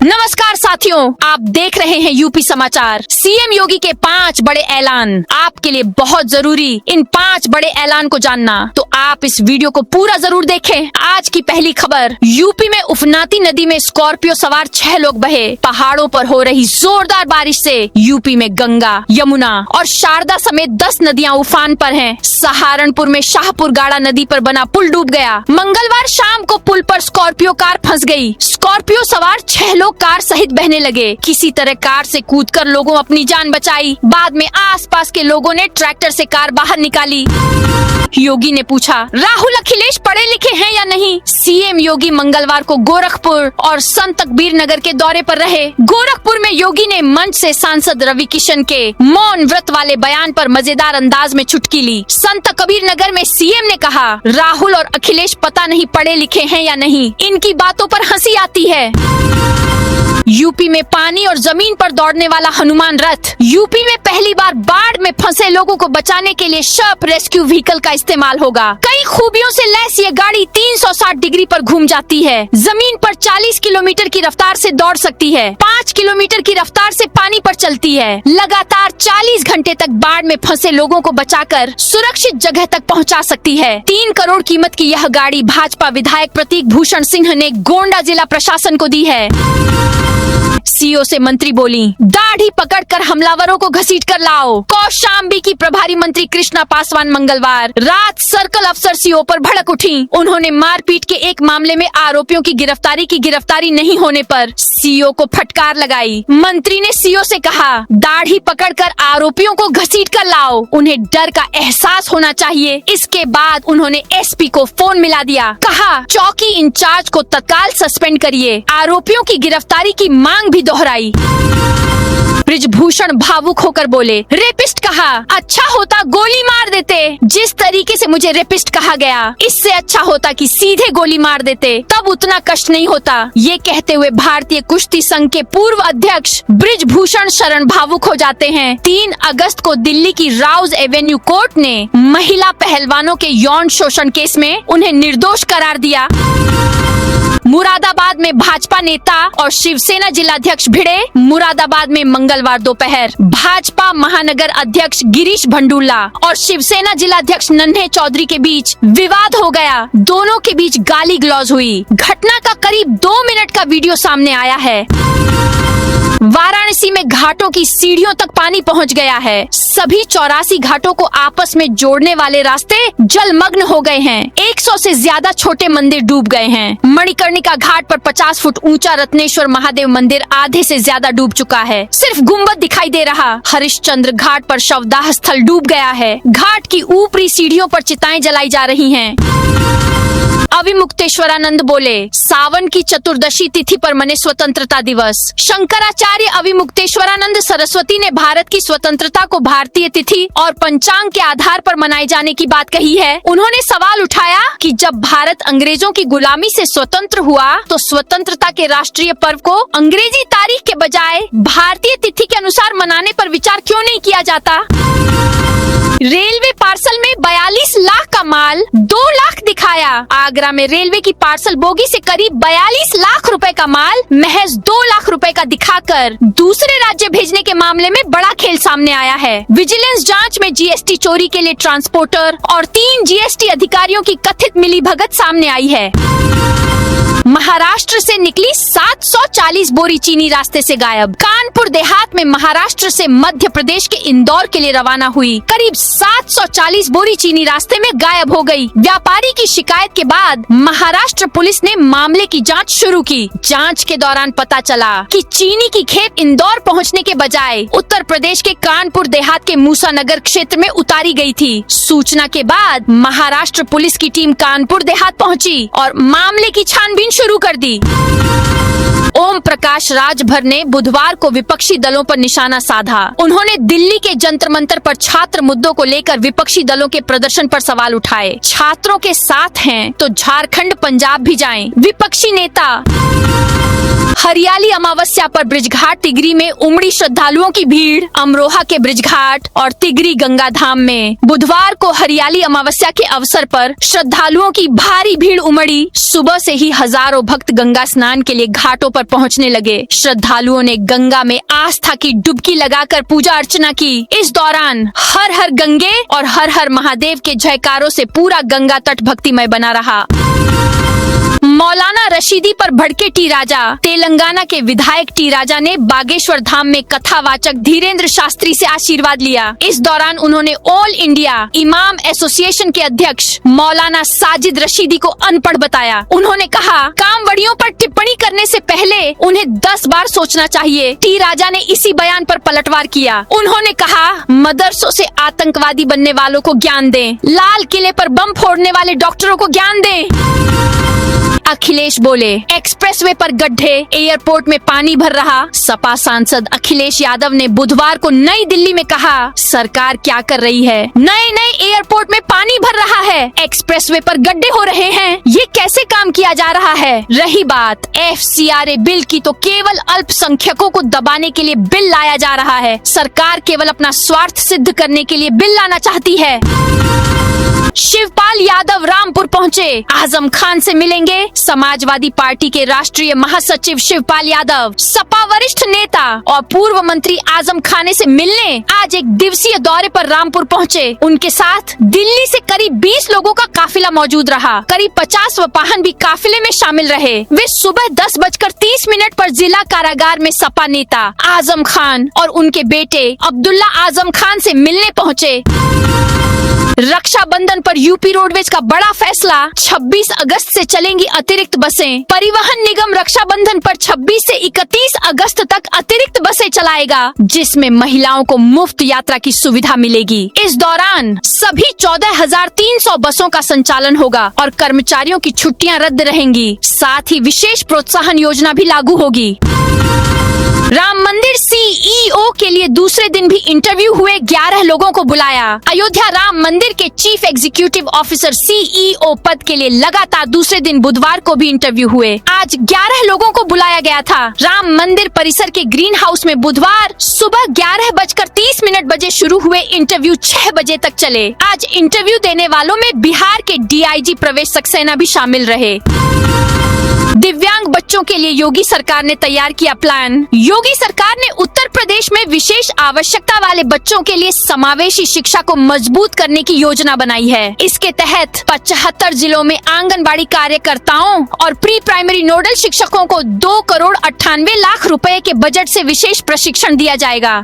नमस्कार साथियों, आप देख रहे हैं यूपी समाचार। सीएम योगी के 5 बड़े ऐलान आपके लिए बहुत जरूरी। इन 5 बड़े ऐलान को जानना तो आप इस वीडियो को पूरा जरूर देखें। आज की पहली खबर, यूपी में उफनाती नदी में स्कॉर्पियो सवार 6 लोग बहे। पहाड़ों पर हो रही जोरदार बारिश से यूपी में गंगा, यमुना और शारदा समेत 10 नदियां उफान पर हैं। सहारनपुर में शाहपुर गाड़ा नदी पर बना पुल डूब गया। मंगलवार शाम को पुल पर स्कॉर्पियो कार फंस गई। स्कॉर्पियो सवार 6 लोग कार सहित बहने लगे। किसी तरह कार से कूदकर लोगों अपनी जान बचाई। बाद में आसपास के लोगों ने ट्रैक्टर से कार बाहर निकाली। योगी ने पूछा, राहुल अखिलेश पढ़े लिखे हैं या नहीं? सीएम योगी मंगलवार को गोरखपुर और संत कबीर नगर के दौरे पर रहे। गोरखपुर में योगी ने मंच से सांसद रवि किशन के मौन व्रत वाले बयान पर मजेदार अंदाज में चुटकी ली। संत कबीर नगर में सीएम ने कहा, राहुल और अखिलेश पता नहीं पढ़े लिखे हैं या नहीं, इनकी बातों पर हंसी आती है। यूपी में पानी और जमीन पर दौड़ने वाला हनुमान रथ। यूपी में पहली बार बाढ़ में फंसे लोगों को बचाने के लिए सर्प रेस्क्यू व्हीकल का इस्तेमाल होगा। कई खूबियों से लैस ये गाड़ी 360 डिग्री पर घूम जाती है। जमीन पर 40 किलोमीटर की रफ्तार से दौड़ सकती है। 5 किलोमीटर की रफ्तार से पानी पर चलती है। लगातार 40 घंटे तक बाढ़ में फंसे लोगों को बचाकर सुरक्षित जगह तक पहुंचा सकती है। 3 करोड़ कीमत की यह गाड़ी भाजपा विधायक प्रतीक भूषण सिंह ने गोंडा जिला प्रशासन को दी है। सीओ से मंत्री बोली, दाढ़ी पकड़कर हमलावरों को घसीट कर लाओ। कौशाम्बी की प्रभारी मंत्री कृष्णा पासवान मंगलवार रात सर्कल अफसर सीओ पर भड़क उठी। उन्होंने मारपीट के एक मामले में आरोपियों की गिरफ्तारी नहीं होने पर सीओ को फटकार लगाई। मंत्री ने सीओ से कहा, दाढ़ी पकड़कर आरोपियों को घसीट कर लाओ। उन्हें डर का एहसास होना चाहिए। इसके बाद उन्होंने एसपी को फोन मिला दिया। कहा, चौकी इंचार्ज को तत्काल सस्पेंड करिए। आरोपियों की गिरफ्तारी की मांग भी दोहराई। बृजभूषण भावुक होकर बोले, रेपिस्ट कहा, अच्छा होता गोली मार देते। जिस तरीके से मुझे रेपिस्ट कहा गया, इससे अच्छा होता कि सीधे गोली मार देते, तब उतना कष्ट नहीं होता। ये कहते हुए भारतीय कुश्ती संघ के पूर्व अध्यक्ष बृजभूषण शरण भावुक हो जाते हैं। 3 अगस्त को दिल्ली की राउज एवेन्यू कोर्ट ने महिला पहलवानों के यौन शोषण केस में उन्हें निर्दोष करार दिया। मुरादाबाद में भाजपा नेता और शिवसेना जिलाध्यक्ष भिड़े। मुरादाबाद में मंगलवार दोपहर भाजपा महानगर अध्यक्ष गिरीश भंडूला और शिवसेना जिलाध्यक्ष नन्हे चौधरी के बीच विवाद हो गया। दोनों के बीच गाली गलौज हुई। घटना का करीब 2 मिनट का वीडियो सामने आया है। वाराणसी में घाटों की सीढ़ियों तक पानी पहुंच गया है। सभी 84 घाटों को आपस में जोड़ने वाले रास्ते जलमग्न हो गए हैं। 100 से ज्यादा छोटे मंदिर डूब गए हैं। मणिकर्णिका घाट पर 50 फुट ऊंचा रत्नेश्वर महादेव मंदिर आधे से ज्यादा डूब चुका है। सिर्फ गुम्बद दिखाई दे रहा। हरिश्चंद्र घाट पर शवदाह स्थल डूब गया है। घाट की ऊपरी सीढ़ियों पर चिताएं जलाई जा रही हैं। अविमुक्तेश्वरानंद बोले, सावन की चतुर्दशी तिथि पर मने स्वतंत्रता दिवस। शंकराचार्य अविमुक्तेश्वरानंद सरस्वती ने भारत की स्वतंत्रता को भारतीय तिथि और पंचांग के आधार पर मनाए जाने की बात कही है। उन्होंने सवाल उठाया कि जब भारत अंग्रेजों की गुलामी से स्वतंत्र हुआ तो स्वतंत्रता के राष्ट्रीय पर्व को अंग्रेजी तारीख के बजाय भारतीय तिथि के अनुसार मनाने पर विचार क्यों नहीं किया जाता? रेलवे पार्सल में 42 लाख का माल 2 लाख दिखाया। आगरा में रेलवे की पार्सल बोगी से करीब 42 लाख रुपए का माल महज 2 लाख रुपए का दिखाकर दूसरे राज्य भेजने के मामले में बड़ा खेल सामने आया है। विजिलेंस जांच में जीएसटी चोरी के लिए ट्रांसपोर्टर और 3 जीएसटी अधिकारियों की कथित मिलीभगत सामने आई है। महाराष्ट्र से निकली 740 बोरी चीनी रास्ते से गायब। कानपुर देहात में महाराष्ट्र से मध्य प्रदेश के इंदौर के लिए रवाना हुई करीब 740 बोरी चीनी रास्ते में गायब हो गई। व्यापारी की शिकायत के बाद महाराष्ट्र पुलिस ने मामले की जांच शुरू की। जांच के दौरान पता चला कि चीनी की खेप इंदौर पहुंचने के बजाय उत्तर प्रदेश के कानपुर देहात के मूसानगर क्षेत्र में उतारी गई थी। सूचना के बाद महाराष्ट्र पुलिस की टीम कानपुर देहात पहुंची और मामले की छानबीन शुरू कर दी। ओम प्रकाश राजभर ने बुधवार को विपक्षी दलों पर निशाना साधा। उन्होंने दिल्ली के जंतर मंतर पर छात्र मुद्दों को लेकर विपक्षी दलों के प्रदर्शन पर सवाल उठाए। छात्रों के साथ हैं तो झारखंड पंजाब भी जाएं। विपक्षी नेता हरियाली अमावस्या पर ब्रिज घाट तिगरी में उमड़ी श्रद्धालुओं की भीड़। अमरोहा के ब्रिज घाट और तिगरी गंगा धाम में बुधवार को हरियाली अमावस्या के अवसर पर श्रद्धालुओं की भारी भीड़ उमड़ी। सुबह से ही हजारों भक्त गंगा स्नान के लिए घाटों पर पहुंचने लगे। श्रद्धालुओं ने गंगा में आस्था की डुबकी लगाकर पूजा अर्चना की। इस दौरान हर हर गंगे और हर हर महादेव के जयकारों से पूरा गंगा तट भक्तिमय बना रहा। मौलाना रशीदी पर भड़के टी राजा। तेलंगाना के विधायक टी राजा ने बागेश्वर धाम में कथावाचक धीरेन्द्र शास्त्री से आशीर्वाद लिया। इस दौरान उन्होंने ऑल इंडिया इमाम एसोसिएशन के अध्यक्ष मौलाना साजिद रशीदी को अनपढ़ बताया। उन्होंने कहा, कामवड़ियों पर टिप्पणी करने से पहले उन्हें 10 बार सोचना चाहिए। टी राजा ने इसी बयान पर पलटवार किया। उन्होंने कहा, मदरसों से आतंकवादी बनने वालों को ज्ञान दें, लाल किले पर बम फोड़ने वाले डॉक्टरों को ज्ञान दें। अखिलेश बोले, एक्सप्रेसवे पर गड्ढे, एयरपोर्ट में पानी भर रहा। सपा सांसद अखिलेश यादव ने बुधवार को नई दिल्ली में कहा, सरकार क्या कर रही है? नए एयरपोर्ट में पानी भर रहा है, एक्सप्रेसवे पर गड्ढे हो रहे हैं, ये कैसे काम किया जा रहा है? रही बात FCRA बिल की, तो केवल अल्पसंख्यकों को दबाने के लिए बिल लाया जा रहा है। सरकार केवल अपना स्वार्थ सिद्ध करने के लिए बिल लाना चाहती है। शिवपाल यादव रामपुर पहुंचे, आजम खान से मिलेंगे। समाजवादी पार्टी के राष्ट्रीय महासचिव शिवपाल यादव सपा वरिष्ठ नेता और पूर्व मंत्री आजम खान से मिलने आज एक दिवसीय दौरे पर रामपुर पहुंचे। उनके साथ दिल्ली से करीब 20 लोगों का काफिला मौजूद रहा। करीब 50 वाहन भी काफिले में शामिल रहे। वे सुबह 10:30 पर जिला कारागार में सपा नेता आजम खान और उनके बेटे अब्दुल्ला आजम खान से मिलने पहुंचे। रक्षाबंधन पर यूपी रोडवेज का बड़ा फैसला, 26 अगस्त से चलेंगी अतिरिक्त बसें। परिवहन निगम रक्षाबंधन पर 26 से 31 अगस्त तक अतिरिक्त बसें चलाएगा, जिसमें महिलाओं को मुफ्त यात्रा की सुविधा मिलेगी। इस दौरान सभी 14,300 बसों का संचालन होगा और कर्मचारियों की छुट्टियां रद्द रहेंगी। साथ ही विशेष प्रोत्साहन योजना भी लागू होगी। राम मंदिर CEO के लिए दूसरे दिन भी इंटरव्यू हुए, 11 लोगों को बुलाया। अयोध्या राम मंदिर के चीफ एग्जीक्यूटिव ऑफिसर CEO पद के लिए लगातार दूसरे दिन बुधवार को भी इंटरव्यू हुए। आज 11 लोगों को बुलाया गया था। राम मंदिर परिसर के ग्रीन हाउस में बुधवार सुबह 11:30 बजे शुरू हुए इंटरव्यू 6 बजे तक चले। आज इंटरव्यू देने वालों में बिहार के DIG प्रवेश सक्सेना भी शामिल रहे। दिव्यांग बच्चों के लिए योगी सरकार ने तैयार किया प्लान। योगी सरकार ने उत्तर प्रदेश में विशेष आवश्यकता वाले बच्चों के लिए समावेशी शिक्षा को मजबूत करने की योजना बनाई है। इसके तहत 75 जिलों में आंगनबाड़ी कार्यकर्ताओं और प्री प्राइमरी नोडल शिक्षकों को 2,98,00,000 रुपए के बजट से विशेष प्रशिक्षण दिया जाएगा।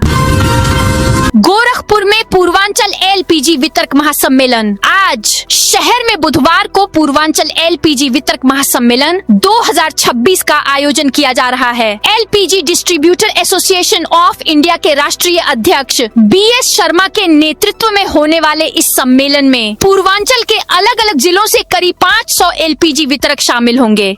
गोरखपुर में पूर्वांचल LPG वितरक महासम्मेलन। आज शहर में बुधवार को पूर्वांचल LPG वितरक महासम्मेलन 2026 का आयोजन किया जा रहा है। LPG distributor association of India के राष्ट्रीय अध्यक्ष BS शर्मा के नेतृत्व में होने वाले इस सम्मेलन में पूर्वांचल के अलग अलग जिलों से करीब 500 LPG वितरक शामिल होंगे।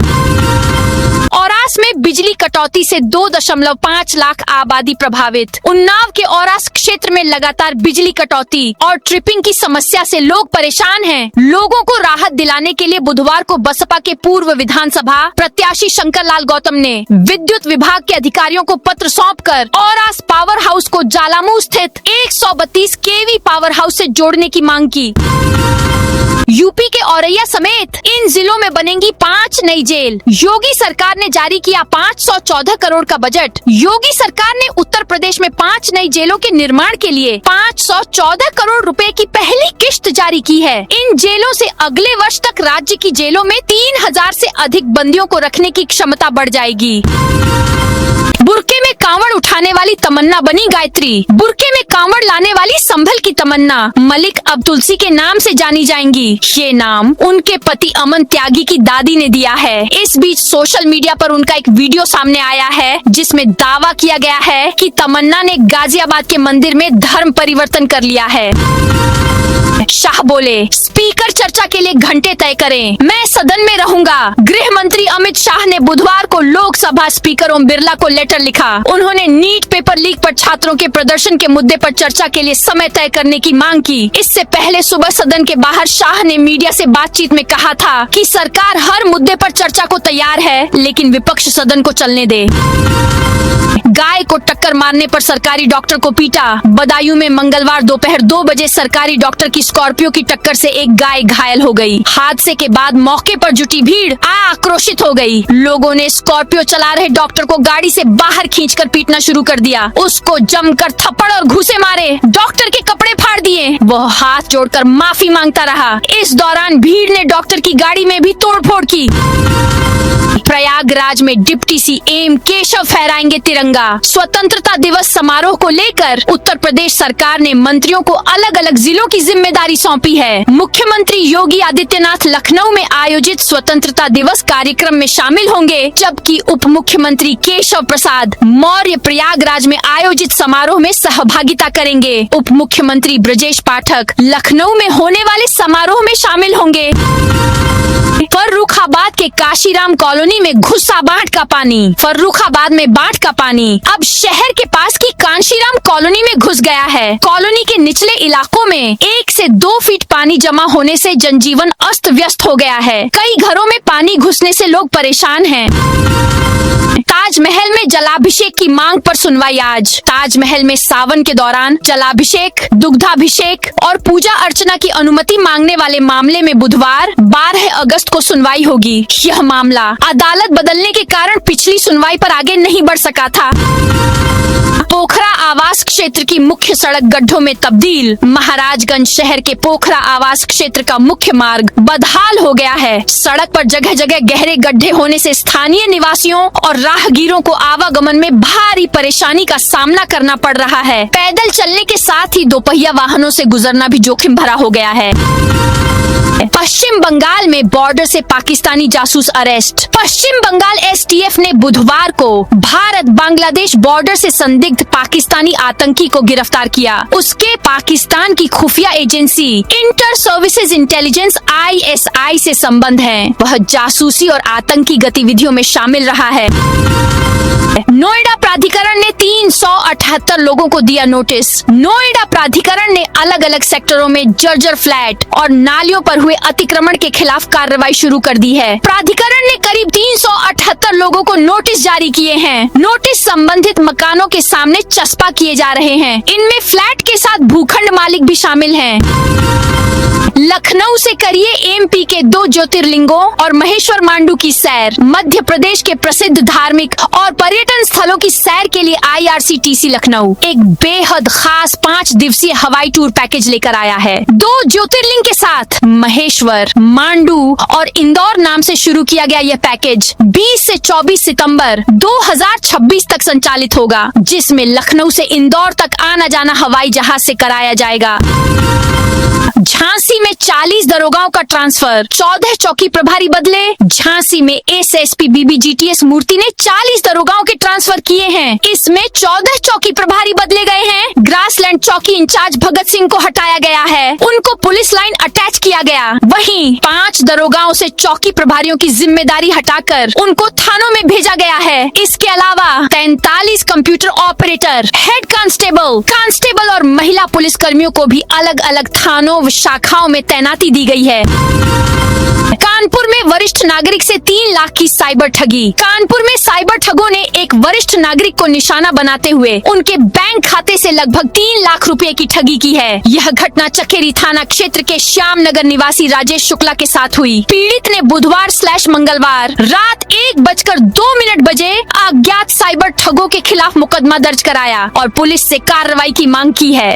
औरास में बिजली कटौती से 2.5 लाख आबादी प्रभावित। उन्नाव के औरास क्षेत्र में लगातार बिजली कटौती और ट्रिपिंग की समस्या से लोग परेशान हैं। लोगों को राहत दिलाने के लिए बुधवार को बसपा के पूर्व विधानसभा प्रत्याशी शंकर लाल गौतम ने विद्युत विभाग के अधिकारियों को पत्र सौंपकर औरास पावर हाउस को जालामू स्थित 132 kV पावर हाउस से जोड़ने की मांग की। यूपी के औरैया समेत इन जिलों में बनेंगी 5 नई जेल। योगी सरकार ने जारी किया 514 करोड़ का बजट। योगी सरकार ने उत्तर प्रदेश में 5 नई जेलों के निर्माण के लिए 514 करोड़ रुपए की पहली किश्त जारी की है। इन जेलों से अगले वर्ष तक राज्य की जेलों में 3000 से अधिक बंदियों को रखने की क्षमता बढ़ जाएगी। बुरके में कांवड़ उठाने वाली तमन्ना बनी गायत्री। बुरके में कांवड़ लाने वाली संभल की तमन्ना मलिक अब तुलसी के नाम से जानी जाएंगी। ये नाम उनके पति अमन त्यागी की दादी ने दिया है। इस बीच सोशल मीडिया पर उनका एक वीडियो सामने आया है, जिसमें दावा किया गया है कि तमन्ना ने गाजियाबाद के मंदिर में धर्म परिवर्तन कर लिया है। शाह बोले, स्पीकर चर्चा के लिए घंटे तय करें, मैं सदन में रहूंगा। गृह मंत्री अमित शाह ने बुधवार को लोकसभा स्पीकर ओम बिरला को लेटर लिखा। उन्होंने नीट पेपर लीक पर छात्रों के प्रदर्शन के मुद्दे पर चर्चा के लिए समय तय करने की मांग की। इससे पहले सुबह सदन के बाहर शाह ने मीडिया से बातचीत में कहा था कि सरकार हर मुद्दे पर चर्चा को तैयार है, लेकिन विपक्ष सदन को चलने दे। गाय को टक्कर मारने पर सरकारी डॉक्टर को पीटा। बदायूं में मंगलवार दोपहर 2 बजे सरकारी डॉक्टर की स्कॉर्पियो की टक्कर से एक गाय घायल हो गई। हादसे के बाद मौके पर जुटी भीड़ आक्रोशित हो गई। लोगों ने स्कॉर्पियो चला रहे डॉक्टर को गाड़ी से बाहर खींचकर पीटना शुरू कर दिया। उसको जमकर थप्पड़ और घूंसे मारे, डॉक्टर के कपड़े फाड़ दिए। वह हाथ जोड़कर माफी मांगता रहा। इस दौरान भीड़ ने डॉक्टर की गाड़ी में भी तोड़फोड़ की। प्रयागराज में डिप्टी सीएम केशव फहराएंगे तिरंगा। स्वतंत्रता दिवस समारोह को लेकर उत्तर प्रदेश सरकार ने मंत्रियों को अलग अलग जिलों की जिम्मेदारी सौंपी है। मुख्यमंत्री योगी आदित्यनाथ लखनऊ में आयोजित स्वतंत्रता दिवस कार्यक्रम में शामिल होंगे, जबकि उप मुख्यमंत्री केशव प्रसाद मौर्य प्रयागराज में आयोजित समारोह में सहभागिता करेंगे। उप मुख्यमंत्री ब्रजेश पाठक लखनऊ में होने वाले समारोह में शामिल होंगे। फर्रुखाबाद के काशीराम कॉलोनी में घुसा बाढ़ का पानी। फर्रुखाबाद में बाढ़ का पानी अब शहर के पास की काशीराम कॉलोनी में घुस गया है। कॉलोनी के निचले इलाकों में 1 से 2 फीट पानी जमा होने से जनजीवन अस्त व्यस्त हो गया है। कई घरों में पानी घुसने से लोग परेशान हैं। ताजमहल में जलाभिषेक की मांग पर सुनवाई आज। ताजमहल में सावन के दौरान जलाभिषेक, दुग्धाभिषेक और पूजा अर्चना की अनुमति मांगने वाले मामले में बुधवार 12 अगस्त को सुनवाई होगी। यह मामला अदालत बदलने के कारण पिछली सुनवाई पर आगे नहीं बढ़ सका था। पोखरा आवास क्षेत्र की मुख्य सड़क गड्ढों में तब्दील। महाराजगंज शहर के पोखरा आवास क्षेत्र का मुख्य मार्ग बदहाल हो गया है। सड़क पर जगह जगह गहरे गड्ढे होने से स्थानीय निवासियों और राहगीरों को आवागमन में भारी परेशानी का सामना करना पड़ रहा है। पैदल चलने के साथ ही दोपहिया वाहनों से गुजरना भी जोखिम भरा हो गया है। पश्चिम बंगाल में बॉर्डर से पाकिस्तानी जासूस अरेस्ट। पश्चिम बंगाल एसटीएफ ने बुधवार को भारत बांग्लादेश बॉर्डर से संदिग्ध पाकिस्तानी आतंकी को गिरफ्तार किया। उसके पाकिस्तान की खुफिया agency inter services intelligence ISI से संबंध है। वह जासूसी और आतंकी गतिविधियों में शामिल रहा है। नोएडा प्राधिकरण ने 378 लोगों को दिया नोटिस। नोएडा प्राधिकरण ने अलग अलग सेक्टरों में जर्जर फ्लैट और नालियों पर हुए अतिक्रमण के खिलाफ कार्रवाई शुरू कर दी है। प्राधिकरण ने करीब 378 लोगों को नोटिस जारी किए हैं। नोटिस संबंधित मकानों के सामने चस्पा किए जा रहे हैं। इनमें फ्लैट के साथ भूखंड मालिक भी शामिल हैं। लखनऊ से करिए MP के 2 ज्योतिर्लिंगों और महेश्वर मांडू की सैर। मध्य प्रदेश के प्रसिद्ध धार्मिक और पर्यटन स्थलों की सैर के लिए IRCTC लखनऊ एक बेहद खास 5 दिवसीय हवाई टूर पैकेज लेकर आया है। 2 ज्योतिर्लिंग के साथ महेश्वर, मांडू और इंदौर नाम से शुरू किया गया यह पैकेज 20 से 24 सितंबर 2026 तक संचालित होगा, जिसमें लखनऊ से इंदौर तक आना जाना हवाई जहाज से कराया जाएगा। झांसी में 40 दरोगाओं का ट्रांसफर, 14 चौकी प्रभारी बदले। झांसी में SSP BBGTS मूर्ति ने 40 दरोगाओं के ट्रांसफर किए हैं। इसमें 14 चौकी प्रभारी बदले गए हैं। ग्रासलैंड चौकी इंचार्ज भगत सिंह को हटाया गया है, उनको पुलिस लाइन अटैच किया गया। वहीं 5 दरोगाओं से चौकी प्रभारियों की जिम्मेदारी हटाकर उनको थानों में भेजा गया है। इसके अलावा 43 कंप्यूटर ऑपरेटर, हेड कांस्टेबल और महिला पुलिस कर्मियों को भी अलग अलग थानों व शाखाओं में तैनाती दी गई है। कानपुर में वरिष्ठ नागरिक से 3 लाख की साइबर ठगी। कानपुर में साइबर ठगों ने एक वरिष्ठ नागरिक को निशाना बनाते हुए उनके बैंक खाते से लगभग 3 लाख रुपए की ठगी की है। यह घटना चकेरी थाना क्षेत्र के श्याम नगर निवासी राजेश शुक्ला के साथ हुई। पीड़ित ने बुधवार/मंगलवार रात 1:02 बजे अज्ञात साइबर ठगों के खिलाफ मुकदमा दर्ज कराया और पुलिस से कार्रवाई की मांग की है।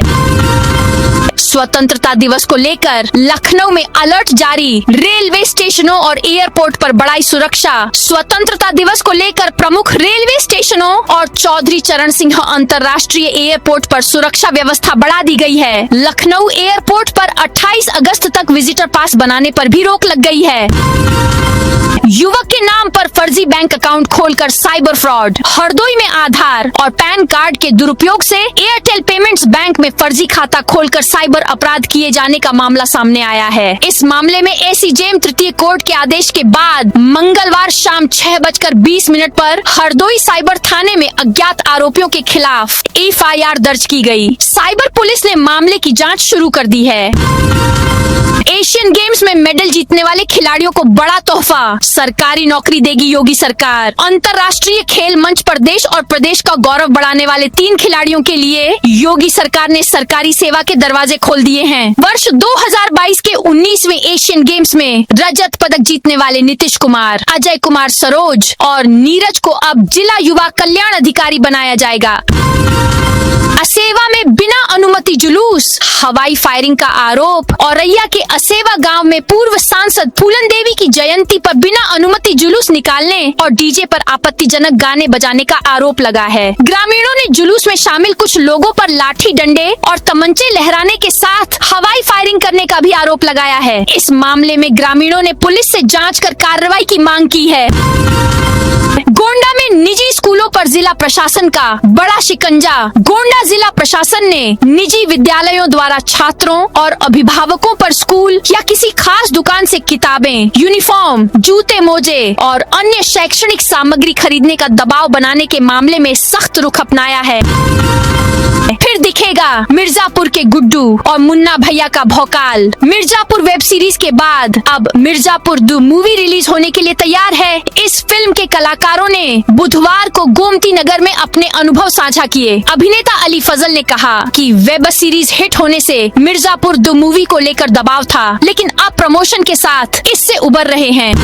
स्वतंत्रता दिवस को लेकर लखनऊ में अलर्ट जारी। रेलवे स्टेशनों और एयरपोर्ट पर बढ़ाई सुरक्षा। स्वतंत्रता दिवस को लेकर प्रमुख रेलवे स्टेशनों और चौधरी चरण सिंह अंतर्राष्ट्रीय एयरपोर्ट पर सुरक्षा व्यवस्था बढ़ा दी गई है। लखनऊ एयरपोर्ट पर 28 अगस्त तक विजिटर पास बनाने पर भी रोक लग गई है। युवक के नाम पर फर्जी बैंक अकाउंट खोलकर साइबर फ्रॉड। हरदोई में आधार और पैन कार्ड के दुरुपयोग से एयरटेल पेमेंट्स बैंक में फर्जी खाता खोलकर साइबर अपराध किए जाने का मामला सामने आया है। इस मामले में ACJM तृतीय कोर्ट के आदेश के बाद मंगलवार शाम 6:20 पर हरदोई साइबर थाने में अज्ञात आरोपियों के खिलाफ FIR दर्ज की गई। साइबर पुलिस ने मामले की जांच शुरू कर दी है। एशियन गेम्स में मेडल जीतने वाले खिलाड़ियों को बड़ा तोहफा, सरकारी नौकरी देगी योगी सरकार। अंतर्राष्ट्रीय खेल मंच पर देश और प्रदेश का गौरव बढ़ाने वाले 3 खिलाड़ियों के लिए योगी सरकार ने सरकारी सेवा के दरवाजे खोल दिए हैं। वर्ष 2022 के 19वें एशियन गेम्स में रजत पदक जीतने वाले नीतीश कुमार, अजय कुमार सरोज और नीरज को अब जिला युवा कल्याण अधिकारी बनाया जाएगा। असेवा में बिना अनुमति जुलूस, हवाई फायरिंग का आरोप। औरैया के असेवा गांव में पूर्व सांसद फूलन देवी की जयंती पर बिना अनुमति जुलूस निकालने और डीजे पर आपत्तिजनक गाने बजाने का आरोप लगा है। ग्रामीणों ने जुलूस में शामिल कुछ लोगों पर लाठी डंडे और तमंचे लहराने के साथ हवाई फायरिंग करने का भी आरोप लगाया है। इस मामले में ग्रामीणों ने पुलिस से जांच कर कार्रवाई की मांग की है। गोंडा में निजी स्कूलों पर जिला प्रशासन का बड़ा शिकंजा। गोंडा जिला प्रशासन ने निजी विद्यालयों द्वारा छात्रों और अभिभावकों पर स्कूल या किसी खास दुकान से किताबें, यूनिफॉर्म, जूते मोजे और अन्य शैक्षणिक सामग्री खरीदने का दबाव बनाने के मामले में सख्त रुख अपनाया है। फिर दिखेगा मिर्जापुर के गुड्डू और मुन्ना भैया का भौकाल। मिर्जापुर वेब सीरीज के बाद अब मिर्जापुर 2 मूवी रिलीज होने के लिए तैयार है। इस फिल्म के कलाकारों ने बुधवार को गोमती नगर में अपने अनुभव साझा किए। अभिनेता अली फजल ने कहा कि वेब सीरीज हिट होने से मिर्जापुर 2 मूवी को लेकर दबाव था, लेकिन अब प्रमोशन के साथ इससे उबर रहे हैं।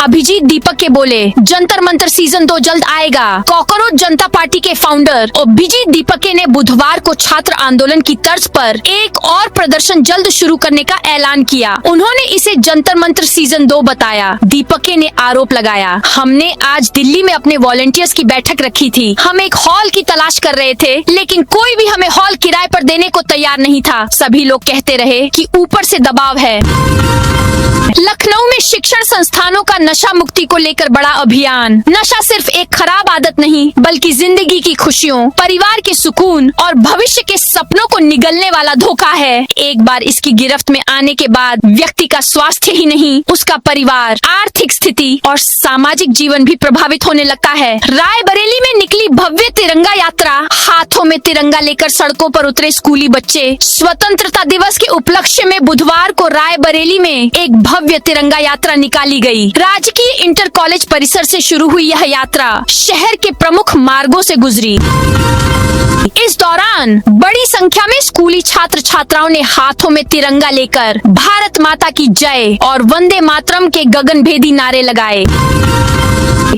अभिजीत दीपक के बोले, जंतर मंतर सीजन 2 जल्द आएगा। कॉकरोच जनता पार्टी के फाउंडर अभिजीत दीपके ने बुधवार को छात्र आंदोलन की तर्ज पर एक और प्रदर्शन जल्द शुरू करने का ऐलान किया। उन्होंने इसे जंतर मंतर सीजन 2 बताया। दीपके ने आरोप लगाया, हमने आज दिल्ली में अपने वॉलंटियर्स की बैठक रखी थी। हम एक हॉल की तलाश कर रहे थे, लेकिन कोई भी हमें हॉल किराए पर देने को तैयार नहीं था। सभी लोग कहते रहे कि ऊपर से दबाव है। लखनऊ में शिक्षण संस्थानों का नशा मुक्ति को लेकर बड़ा अभियान। नशा सिर्फ एक खराब आदत नहीं, बल्कि जिंदगी की खुशियों, परिवार के सुकून और भविष्य के सपनों को निगलने वाला धोखा है। एक बार इसकी गिरफ्त में आने के बाद व्यक्ति का स्वास्थ्य ही नहीं, उसका परिवार, आर्थिक स्थिति और सामाजिक जीवन भी प्रभावित होने लगता है। रायबरेली में निकली भव्य तिरंगा यात्रा। हाथों में तिरंगा लेकर सड़कों पर उतरे स्कूली बच्चे। स्वतंत्रता दिवस के उपलक्ष्य में बुधवार को रायबरेली में एक भव्य तिरंगा यात्रा निकाली गई। राजकीय इंटर कॉलेज परिसर से शुरू हुई यह यात्रा शहर के प्रमुख मार्गों से गुजरी। इस दौरान बड़ी संख्या में स्कूली छात्र छात्राओं ने हाथों में तिरंगा लेकर भारत माता की जय और वंदे मातरम के गगनभेदी नारे लगाए।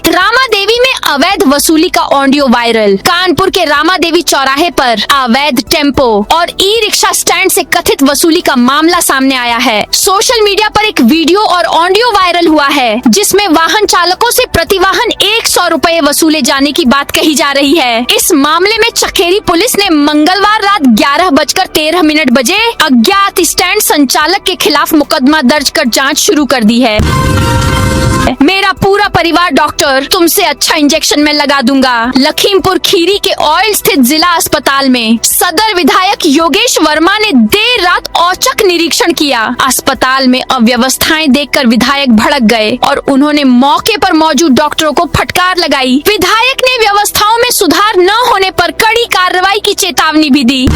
रामा देवी में अवैध वसूली का ऑडियो वायरल। कानपुर के रामा देवी चौराहे पर अवैध टेम्पो और ई रिक्शा स्टैंड से कथित वसूली का मामला सामने आया है। सोशल मीडिया पर एक वीडियो और ऑडियो वायरल हुआ है, जिसमें वाहन चालकों से प्रति वाहन 100 रुपए वसूले जाने की बात कही जा रही है। इस मामले में चखेरी पुलिस ने मंगलवार रात 11:13 बजे अज्ञात स्टैंड संचालक के खिलाफ मुकदमा दर्ज कर जाँच शुरू कर दी है। मेरा पूरा परिवार डॉक्टर, तुमसे अच्छा इंजेक्शन मैं लगा दूंगा। लखीमपुर खीरी के ऑयल स्थित जिला अस्पताल में सदर विधायक योगेश वर्मा ने देर रात औचक निरीक्षण किया। अस्पताल में अव्यवस्थाएं देखकर विधायक भड़क गए और उन्होंने मौके पर मौजूद डॉक्टरों को फटकार लगाई। विधायक ने व्यवस्थाओं में सुधार न होने पर कड़ी कार्रवाई की चेतावनी भी दी।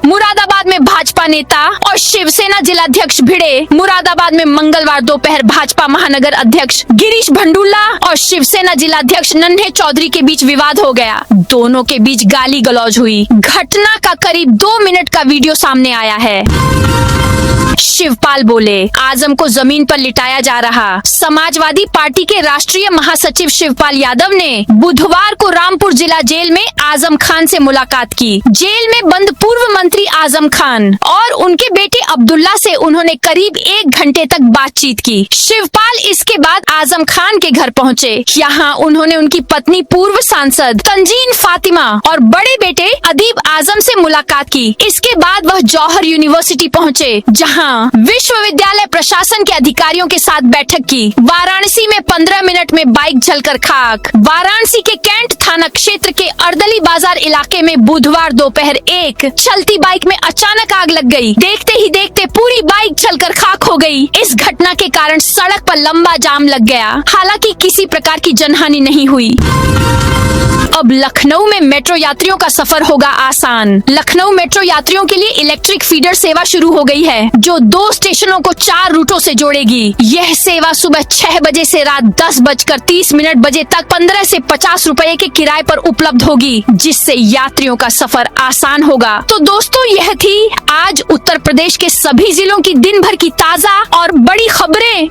मुरादाबाद में भाजपा नेता और शिवसेना जिलाध्यक्ष भिड़े। मुरादाबाद में मंगलवार दोपहर भाजपा महानगर अध्यक्ष गिरीश भंडुल्ला और शिवसेना जिलाध्यक्ष नन्हे चौधरी के बीच विवाद हो गया। दोनों के बीच गाली गलौज हुई। घटना का करीब 2 मिनट का वीडियो सामने आया है। शिवपाल बोले, आजम को जमीन पर लिटाया जा रहा। समाजवादी पार्टी के राष्ट्रीय महासचिव शिवपाल यादव ने बुधवार को रामपुर जिला जेल में आजम खान से मुलाकात की। जेल में बंद पूर्व मंत्री आजम खान और उनके बेटे अब्दुल्ला से उन्होंने करीब 1 घंटे तक बातचीत की। शिवपाल इसके बाद आजम खान के घर पहुंचे। यहाँ उन्होंने उनकी पत्नी पूर्व पूर्व सांसद तंजीन फातिमा और बड़े बेटे अदीब आजम से मुलाकात की। इसके बाद वह जौहर यूनिवर्सिटी पहुँचे, जहाँ विश्वविद्यालय प्रशासन के अधिकारियों के साथ बैठक की। वाराणसी में 15 मिनट में बाइक जलकर खाक। वाराणसी के कैंट थाना क्षेत्र के अर्दली बाजार इलाके में बुधवार दोपहर एक चलती बाइक में अचानक आग लग गई। देखते ही देखते पूरी बाइक जलकर खाक हो गई। इस घटना के कारण सड़क पर लंबा जाम लग गया। हालांकि किसी प्रकार की जनहानि नहीं हुई। अब लखनऊ में मेट्रो यात्रियों का सफर होगा आसान। लखनऊ मेट्रो यात्रियों के लिए इलेक्ट्रिक फीडर सेवा शुरू हो गई है, जो 2 स्टेशनों को 4 रूटों से जोड़ेगी। यह सेवा सुबह 6 बजे से रात 10:30 बजे तक 15 से 50 रुपए के किराए पर उपलब्ध होगी, जिससे यात्रियों का सफर आसान होगा। तो दोस्तों, यह थी आज उत्तर प्रदेश के सभी जिलों की दिन भर की ताजा और बड़ी खबरें।